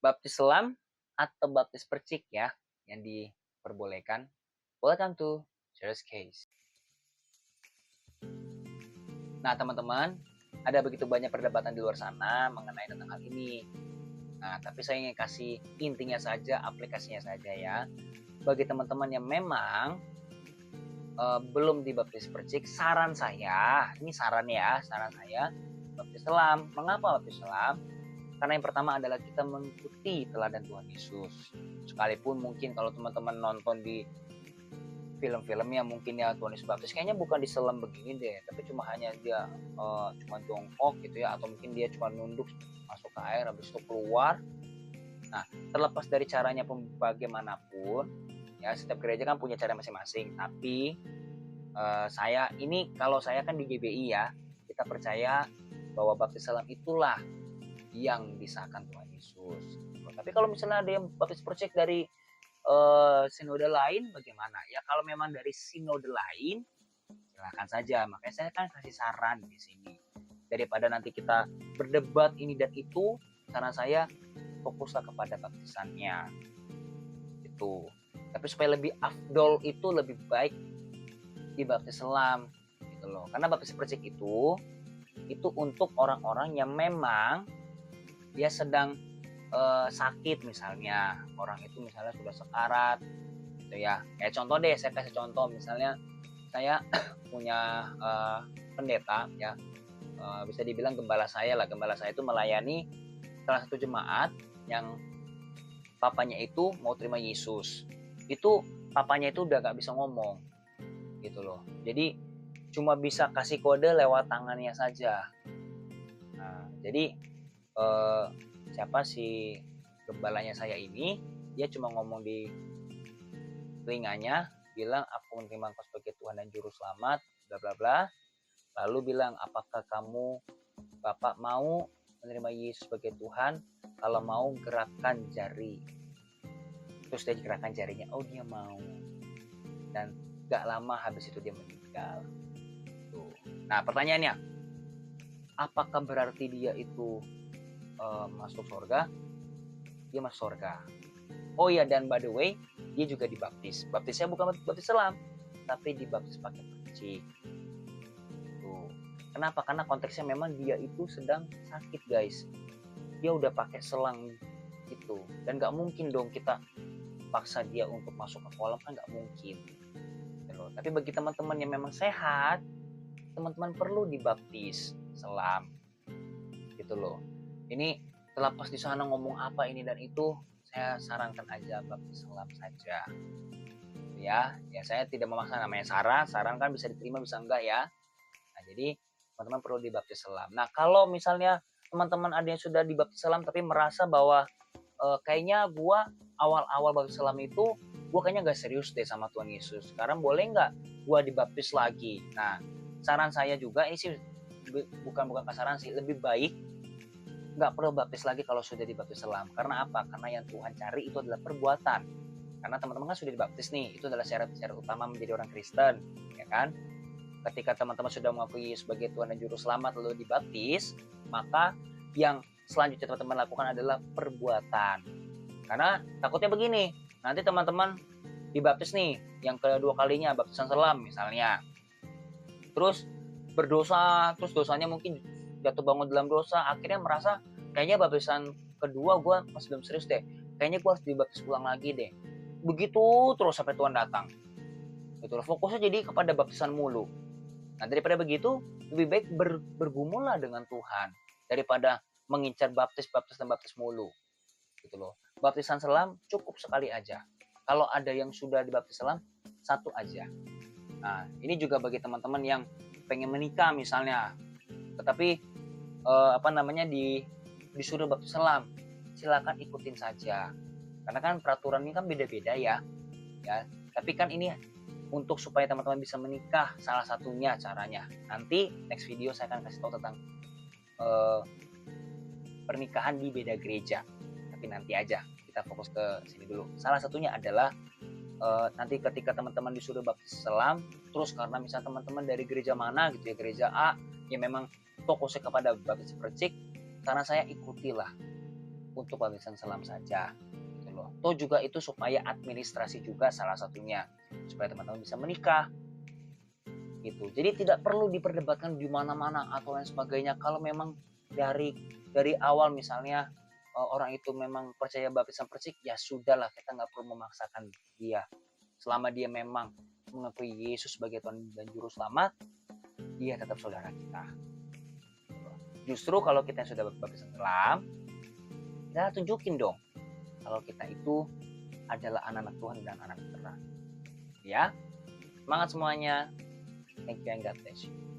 baptis selam atau baptis percik ya yang diperbolehkan. Welcome to Serious Case. Nah teman-teman, ada begitu banyak perdebatan di luar sana mengenai tentang hal ini. Nah tapi saya ingin kasih intinya saja, aplikasinya saja ya. Bagi teman-teman yang memang belum dibaptis percik, saran saya, ini saran saya baptis selam. Mengapa baptis selam? Karena yang pertama adalah kita mengikuti teladan Tuhan Yesus. Sekalipun mungkin kalau teman-teman nonton di film-filmnya mungkin ya Tuhan Yesus baptis kayaknya bukan diselam begini deh, tapi cuma hanya dia cuma jongkok gitu ya, atau mungkin dia cuma nunduk masuk ke air habis itu keluar. Nah terlepas dari caranya pun bagaimanapun ya, setiap gereja kan punya cara masing-masing, tapi kalau saya kan di GBI ya, kita percaya bahwa baptis selam itulah yang disahkan Tuhan Yesus. Tapi kalau misalnya ada yang baptis percik dari sinode lain bagaimana? Ya kalau memang dari sinode lain silakan saja. Makanya saya kan kasih saran di sini. Daripada nanti kita berdebat ini dan itu, saran saya fokuslah kepada baptisannya. Itu. Tapi supaya lebih afdol itu lebih baik dibaptis selam gitu loh. Karena baptis percik itu untuk orang-orang yang memang dia sedang sakit, misalnya orang itu misalnya sudah sekarat gitu ya. Kayak contoh deh, saya kasih contoh, misalnya saya punya pendeta ya, bisa dibilang gembala saya itu melayani salah satu jemaat yang papanya itu mau terima Yesus. Itu papanya itu udah gak bisa ngomong gitu loh, jadi cuma bisa kasih kode lewat tangannya saja. Nah jadi siapa si gembalanya saya ini, dia cuma ngomong di telinganya, bilang aku menerima Engkau sebagai Tuhan dan Juru Selamat, bla bla bla. Lalu bilang, apakah kamu Bapak mau menerima Yesus sebagai Tuhan? Kalau mau gerakkan jari. Terus dia gerakkan jarinya, oh dia mau. Dan gak lama habis itu dia meninggal. Tuh. Nah pertanyaannya, apakah berarti dia itu masuk surga? Dia masuk surga. Oh iya, dan by the way, dia juga dibaptis. Baptisnya bukan baptis selam, tapi dibaptis pakai percik. Tuh. Kenapa? Karena konteksnya memang dia itu sedang sakit, guys. Dia udah pakai selang gitu. Dan gak mungkin dong kita paksa dia untuk masuk ke kolam, kan gak mungkin. Tapi bagi teman-teman yang memang sehat, teman-teman perlu dibaptis selam. Gitu loh. Ini terlepas di sana ngomong apa ini dan itu, saya sarankan aja baptis selam saja. Ya saya tidak memaksa, namanya saran kan bisa diterima bisa enggak ya. Nah jadi teman-teman perlu dibaptis selam. Nah kalau misalnya teman-teman ada yang sudah dibaptis selam tapi merasa bahwa kayaknya gua awal-awal baptis selam itu gua kayaknya gak serius deh sama Tuhan Yesus, sekarang boleh nggak gua dibaptis lagi? Nah saran saya juga ini sih bukan kasaran sih, lebih baik nggak perlu baptis lagi kalau sudah dibaptis selam. Karena apa? Karena yang Tuhan cari itu adalah perbuatan. Karena teman-teman kan sudah dibaptis nih, itu adalah syarat-syarat utama menjadi orang Kristen, ya kan? Ketika teman-teman sudah mengakui sebagai Tuhan dan Juru Selamat lalu dibaptis, maka yang selanjutnya teman-teman lakukan adalah perbuatan. Karena takutnya begini, nanti teman-teman dibaptis nih, yang kedua kalinya baptisan selam misalnya, terus berdosa, terus dosanya mungkin jatuh bangun dalam dosa, akhirnya merasa kayaknya baptisan kedua gue masih belum serius deh, kayaknya gue harus dibaptis ulang lagi deh. Begitu terus sampai Tuhan datang. Itu fokusnya jadi kepada baptisan mulu. Nah daripada begitu, lebih baik bergumul lah dengan Tuhan daripada mengincar baptis mulu. Gitu loh. Baptisan selam cukup sekali aja. Kalau ada yang sudah dibaptis selam, satu aja. Nah ini juga bagi teman-teman yang pengen menikah misalnya, tetapi disuruh baptis selam, silakan ikutin saja. Karena kan peraturannya kan beda-beda ya. Tapi kan ini untuk supaya teman-teman bisa menikah, salah satunya caranya. Nanti next video saya akan kasih tahu tentang pernikahan di beda gereja. Tapi nanti aja, kita fokus ke sini dulu. Salah satunya adalah nanti ketika teman-teman disuruh baptis selam, terus karena misalnya teman-teman dari gereja mana gitu ya, gereja A, ya memang fokusnya kepada baptis percik, karena saya ikutilah untuk baptisan selam saja gitu loh. Toh juga itu supaya administrasi juga salah satunya, supaya teman-teman bisa menikah gitu. Jadi tidak perlu diperdebatkan di mana-mana atau lain sebagainya. Kalau memang dari awal misalnya orang itu memang percaya baptisan persik, ya sudahlah, kita nggak perlu memaksakan dia. Selama dia memang mengakui Yesus sebagai Tuhan dan Juru Selamat, dia tetap saudara kita. Justru kalau kita yang sudah baptisan selam, ya tunjukin dong kalau kita itu adalah anak-anak Tuhan dan anak terang. Ya, semangat semuanya. Thank you and God bless you.